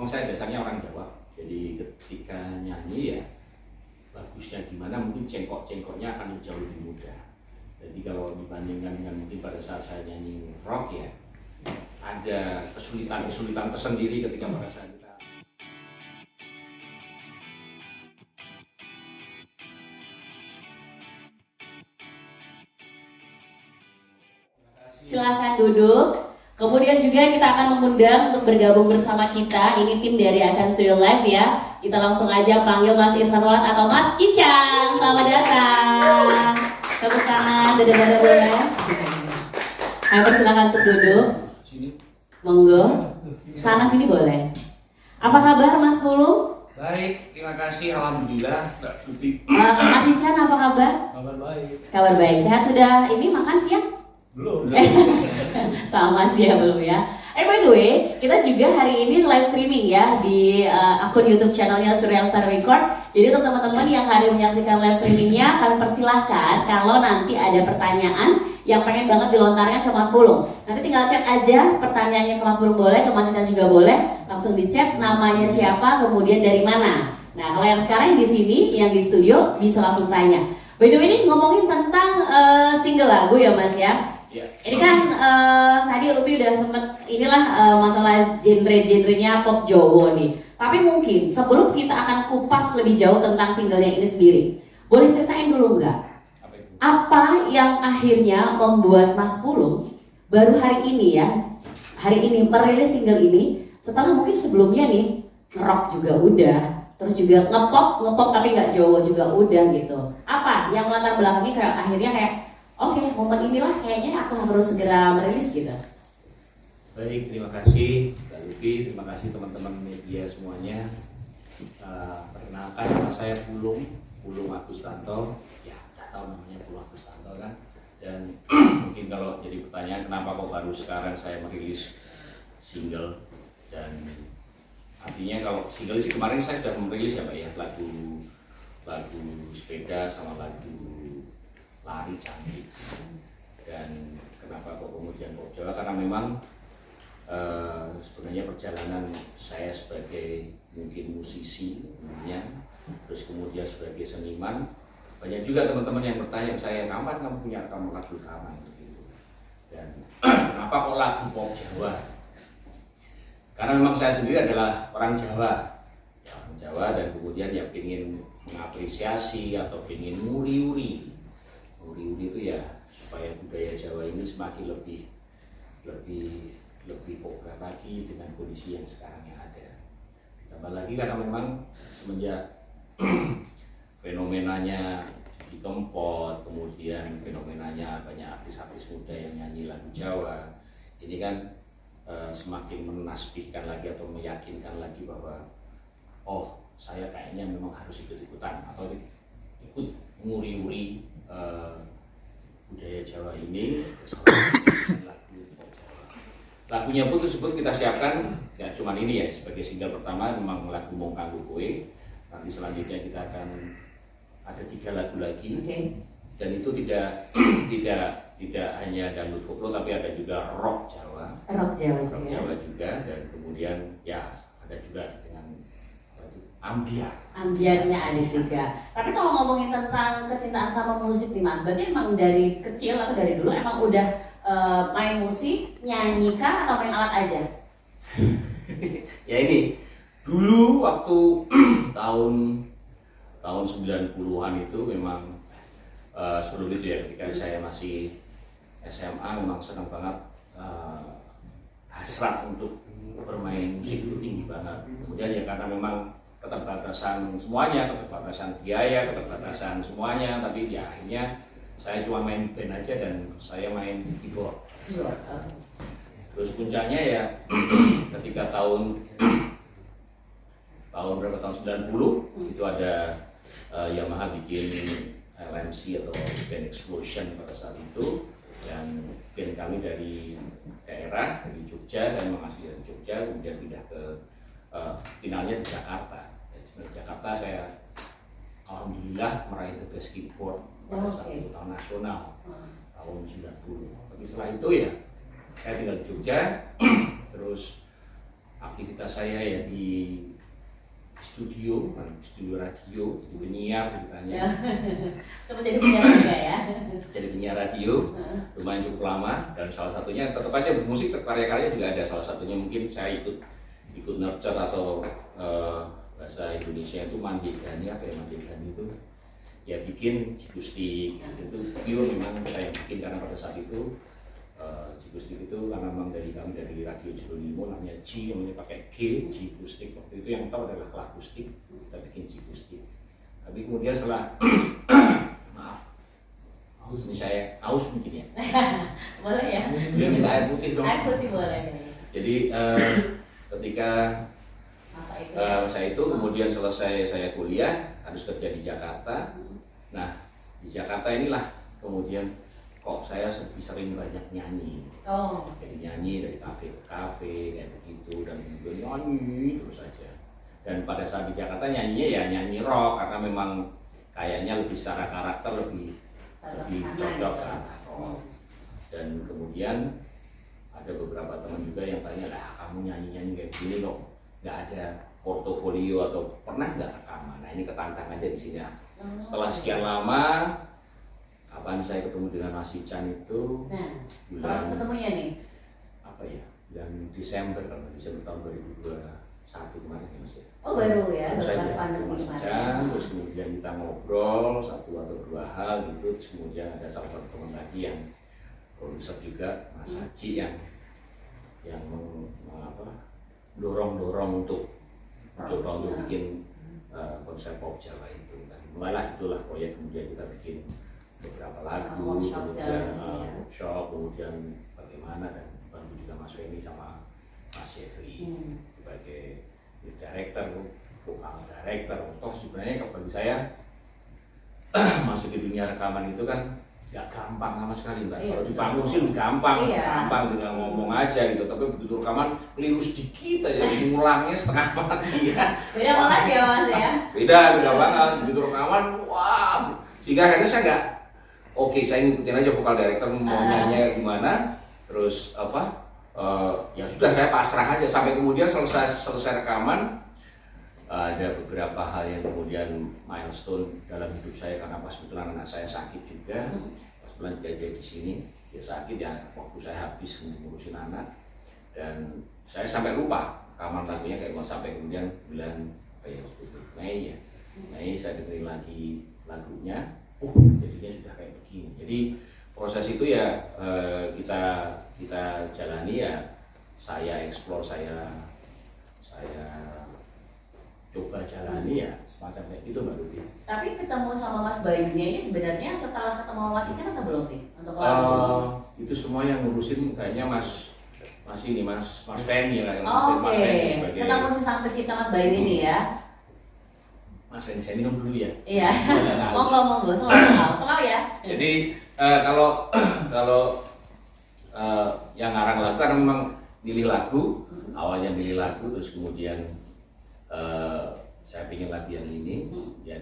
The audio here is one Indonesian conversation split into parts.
saya dasarnya orang Jawa, jadi ketika nyanyi ya bagusnya gimana mungkin cengkok-cengkoknya akan jauh lebih mudah. Jadi kalau dibandingkan dengan mungkin pada saat saya nyanyi rock ya ada kesulitan tersendiri ketika pada saat kita. Silahkan duduk. Kemudian juga kita akan mengundang untuk bergabung bersama kita. Ini tim dari Akan Studio Live ya. Kita langsung aja panggil Mas Irsan Roland atau Mas Icang. Selamat datang. Tepuk tangan, dada-dada boleh. Ayo silakan untuk duduk. Monggo. Sana sini boleh. Apa kabar Mas Pulung? Baik, terima kasih. Alhamdulillah, Mbak Tuti. Mas Ican apa kabar? Kabar baik. Kabar baik. Sehat sudah ini makan siang? Belum. Sama sih ya belum ya. By the way, kita juga hari ini live streaming ya di akun YouTube channelnya Surreal Star Record. Jadi untuk teman-teman yang hari menyaksikan live streamingnya, kami persilahkan kalau nanti ada pertanyaan yang pengen banget dilontarkan ke Mas Pulung. Nanti tinggal chat aja pertanyaannya ke Mas Pulung boleh, ke Mas Ican juga boleh. Langsung di chat namanya siapa, kemudian dari mana. Nah kalau yang sekarang yang di sini, yang di studio bisa langsung tanya. By the way ini ngomongin tentang single lagu ya Mas ya. Ya. Ini kan tadi Lupi udah sempet inilah masalah genre-genrenya pop Jawa nih. Tapi mungkin sebelum kita akan kupas lebih jauh tentang singlenya ini sendiri, boleh ceritain dulu nggak? Apa yang akhirnya membuat Mas Pulung baru hari ini merilis single ini setelah mungkin sebelumnya nih nge-rock juga udah, terus juga ngepop tapi nggak Jawa juga udah gitu. Apa yang melatar belakangnya kayak akhirnya kayak oke, momen inilah kayaknya aku harus segera merilis gitu. Baik, terima kasih Mbak Lupi, terima kasih teman-teman media semuanya. Perkenalkan nama saya Pulung Agustanto. Ya, udah tahu namanya Pulung Agustanto kan. Dan mungkin kalau jadi pertanyaan kenapa kok baru sekarang saya merilis single, dan artinya kalau single sih kemarin saya sudah merilis ya Pak ya, lagu sepeda sama lagu lari cantik. Dan kenapa kok kemudian pop Jawa, karena memang sebenarnya perjalanan saya sebagai mungkin musisi umumnya, terus kemudian sebagai seniman, banyak juga teman-teman yang bertanya saya, kapan kamu punya lagu rekaman gitu. Dan kenapa kok lagu pop Jawa, karena memang saya sendiri adalah orang Jawa ya, orang Jawa, dan kemudian ya ingin mengapresiasi atau ingin nguri-uri itu ya supaya budaya Jawa ini semakin lebih populer lagi dengan kondisi yang sekarang yang ada. Ditambah lagi karena memang semenjak fenomenanya di Kempot, kemudian fenomenanya banyak artis-artis muda yang nyanyi lagu Jawa, ini kan semakin menasbihkan lagi atau meyakinkan lagi bahwa oh saya kayaknya memang harus ikut-ikutan atau ikut nguri-uri budaya Jawa ini. Lagunya pun tersebut kita siapkan ya cuman ini ya sebagai single pertama, memang lagu Mong Kanggo Kowe. Nanti selanjutnya kita akan ada 3 lagu lagi. Dan itu tidak hanya dangdut koplo tapi ada juga rock Jawa. Rock Jawa juga, dan kemudian ya ada juga dengan ambiarnya ada juga. Tapi kalau ngomongin tentang kecintaan sama musik nih Mas, berarti emang dari kecil atau dari dulu emang udah main musik, nyanyi kah atau main alat aja? Ya ini dulu waktu tahun 90-an itu memang sebelum itu ya, ketika saya masih SMA memang senang banget, hasrat untuk bermain musik itu tinggi banget. Kemudian ya karena memang keterbatasan semuanya, keterbatasan biaya, keterbatasan semuanya, tapi ya akhirnya saya cuma main band aja dan saya main keyboard. Terus puncaknya ya ketika tahun berapa, tahun 90 itu ada Yamaha bikin LMC atau Band Explosion pada saat itu, dan band kami dari daerah, dari Jogja, saya memang asli dari Jogja, kemudian pindah ke finalnya di Jakarta. Di Jakarta saya alhamdulillah meraih the best keyboard pada saat itu, tahun nasional tahun 90. Tapi setelah itu ya saya tinggal di Jogja, terus aktivitas saya ya di studio radio, jadi penyiar ceritanya. Sempat jadi penyiar juga ya. Jadi penyiar radio lumayan cukup lama, dan salah satunya tetap aja bermusik, karya-karya juga ada. Salah satunya mungkin saya ikut nurture atau bahasa Indonesia itu mandegani, apa ya mandegani itu ya, bikin jikustik itu pure memang saya bikin, karena pada saat itu jikustik itu karena memang dari kami dari Radio Jeronimo namanya G, namanya pakai G, jikustik. Waktu itu yang tahu adalah klakustik, kita bikin jikustik. Tapi kemudian setelah maaf, ini saya aus mungkin ya. Boleh ya. Dia minta air putih dong. Air putih boleh. Jadi ketika masa itu kemudian selesai saya kuliah, harus kerja di Jakarta. Nah, di Jakarta inilah kemudian kok saya lebih sering banyak nyanyi. Jadi nyanyi dari kafe ke kafe kayak begitu, dan kemudian nyanyi terus saja. Dan pada saat di Jakarta nyanyinya ya nyanyi rock, karena memang kayaknya lebih secara karakter lebih cocok kan rock. Dan kemudian ada beberapa teman juga yang tanya, lah kamu nyanyi kayak gini kok nggak ada portofolio atau pernah nggak rekaman? Nah ini ketantangannya di sini. Setelah sekian lama, kapan saya ketemu dengan Mas Ican itu? Bulan ketemunya nih? Apa ya? Bulan Desember tahun 2021 kemarin ya Mas ya. Oh baru ya, terus baru pas saya pandemi Mas kemarin. Ican, terus kemudian kita ngobrol satu atau dua hal gitu, terus kemudian ada salah satu teman lagi yang produser juga, Mas Haji yang dorong untuk mencoba untuk bikin konsep pop Jawa itu. Dan mulailah itulah proyek, kemudian kita bikin beberapa lagu, kemudian workshop, kemudian bagaimana, dan bantu juga Mas Feni sama Mas Jeffrey sebagai lead director, vokal director. Toh sebenarnya bagi saya masuk di dunia rekaman itu kan gak gampang sama sekali Mbak. Kalau di panggung sih gampang tinggal ngomong aja gitu. Tapi begitu rekaman keliru sedikit aja, ngulangnya setengah mati ya. Beda banget ya Mas ya. Beda banget. Begitu rekaman, wah. Sehingga akhirnya saya nggak, oke, saya ngikutin aja vokal director mau nyanyi gimana. Terus ya sudah saya pasrah aja sampai kemudian selesai rekaman. Ada beberapa hal yang kemudian milestone dalam hidup saya, karena pas kebetulan anak saya sakit juga. Pas bulan gajah di sini dia sakit ya, waktu saya habis ngurusin anak, dan saya sampai lupa rekaman lagunya kayak mau, sampai kemudian bulan Mei saya dengerin lagi lagunya, jadinya sudah kayak begini. Jadi proses itu ya kita jalani ya, saya explore, saya coba jalani ya, semacam kayak gitu Mbak Ruti. Tapi ketemu sama Mas Bayunya ini sebenarnya setelah ketemu Mas Ican atau belum nih untuk lagu? Itu semua yang ngurusin kayaknya Mas Feni ya, Mas Feni sebagai ketemu si sang pencipta Mas Bayu ini ya. Mas Feni, saya minum dulu ya. Iya. Monggo, selalu ya. Jadi kalau yang ngarang lagu kan memang milih lagu, awalnya milih lagu, terus kemudian saya ingin lagu yang ini ya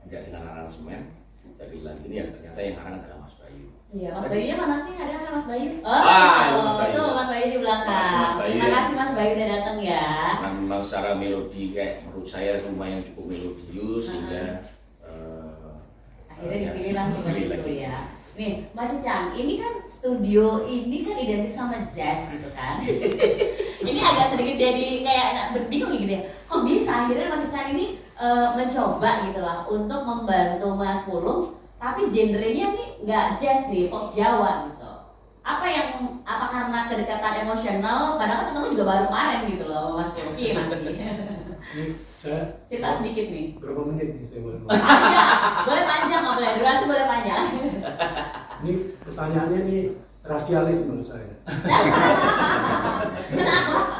tidak dengan aransemen, jadi lagu ini ya ternyata yang ngarang adalah Mas Bayu. Iya, Mas Bayunya mana sih? Ada nggak Mas Bayu? Mas Bayu. Tuh Mas Bayu di belakang. Terima kasih Mas Bayu udah datang ya. Memang secara melodi kayak menurut saya lumayan cukup melodius, sehingga akhirnya dipilih langsung itu ya. Nih, Mas Ican, ini kan studio ini kan identik sama jazz gitu kan. Ini agak sedikit jadi kayak bingung gitu ya. Kok bisa akhirnya Mas Ican ini mencoba gitu lah untuk membantu Mas Pulung, tapi genrenya nih nggak jazz nih, pop Jawa gitu. Apa karena kedekatan emosional? Padahal kan ketemu juga baru kemarin gitu loh sama Mas Pulung. Iya Mas. Ini saya cerita sedikit nih. Berapa menit nih saya boleh? Boleh panjang, nggak boleh durasi, boleh panjang. Ini pertanyaannya nih rasialis menurut saya. Kenapa?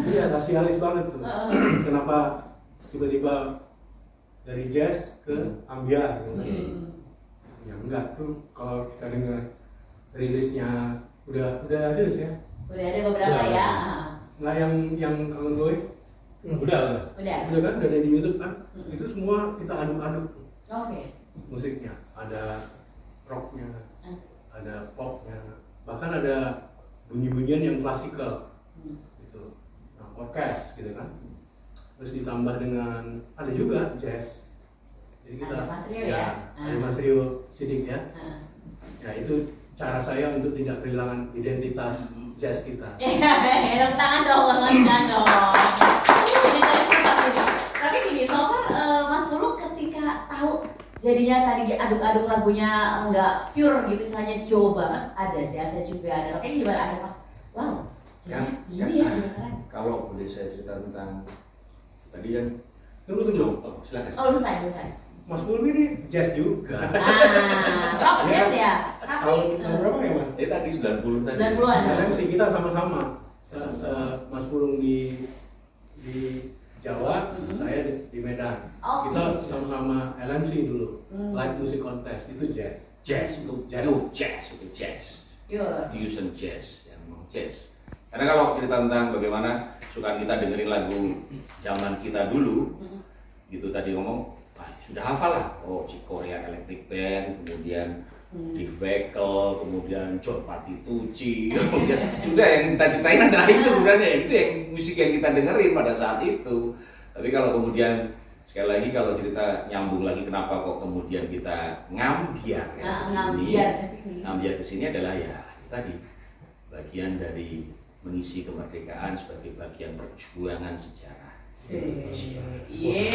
Iya rasialis banget tuh. Kenapa tiba-tiba dari jazz ke ambiar? Ya enggak tuh, kalau kita dengar rilisnya udah ada sih ya. Udah ada beberapa ya. Nggak yang Kangen Boy? Udah kan, udah ada di YouTube kan? Itu semua kita aduk-aduk. Oke. Musiknya ada rocknya, ada popnya, bahkan ada bunyi-bunyian yang klasikal. Gitu. orkes gitu kan. Terus ditambah dengan ada juga jazz. Jadi kita Ada Mas Rio ya? ada Mas Rio Sidik ya. Nah. Ya itu cara saya untuk tidak kehilangan identitas jazz kita. Tepuk tangan dong, lengan dong. Tapi gini, so far Mas Pulung ketika tahu jadinya tadi diaduk-aduk lagunya nggak pure gitu, misalnya Jawa banget, ada jazznya juga, ada rocknya, gimana akhirnya pas, wow, jazznya gini ya, gitu kan? Kalau boleh saya cerita tentang tadi kan Tunggu. silakan. Oh, selesai. Mas Pulung ini jazz juga. Rock jazz ya, tapi Tahun berapa ya Mas? Tadi 90 tadi. 90-an. LMC kita sama-sama. Mas Pulung di Jawa, saya di Medan. Oh, Kita gitu. sama-sama LMC dulu. Live Music Contest itu jazz. Jazz itu jazz. Yo. Fusion jazz, yang memang jazz. Karena kalau cerita tentang bagaimana suka kita dengerin lagu zaman kita dulu, gitu tadi ngomong, wah, sudah hafal lah. Oh, Korea Electric Band, kemudian Deep Vehicle, kemudian John Patitucci, kemudian sudah yang kita ciptain adalah itu sebenarnya, itu yang musik yang kita dengerin pada saat itu. Tapi kalau kemudian sekali lagi kalau cerita nyambung lagi kenapa kok kemudian kita ngambiar ya, ngambiar ke sini adalah ya tadi bagian dari mengisi kemerdekaan sebagai bagian perjuangan sejarah Indonesia. Yeay.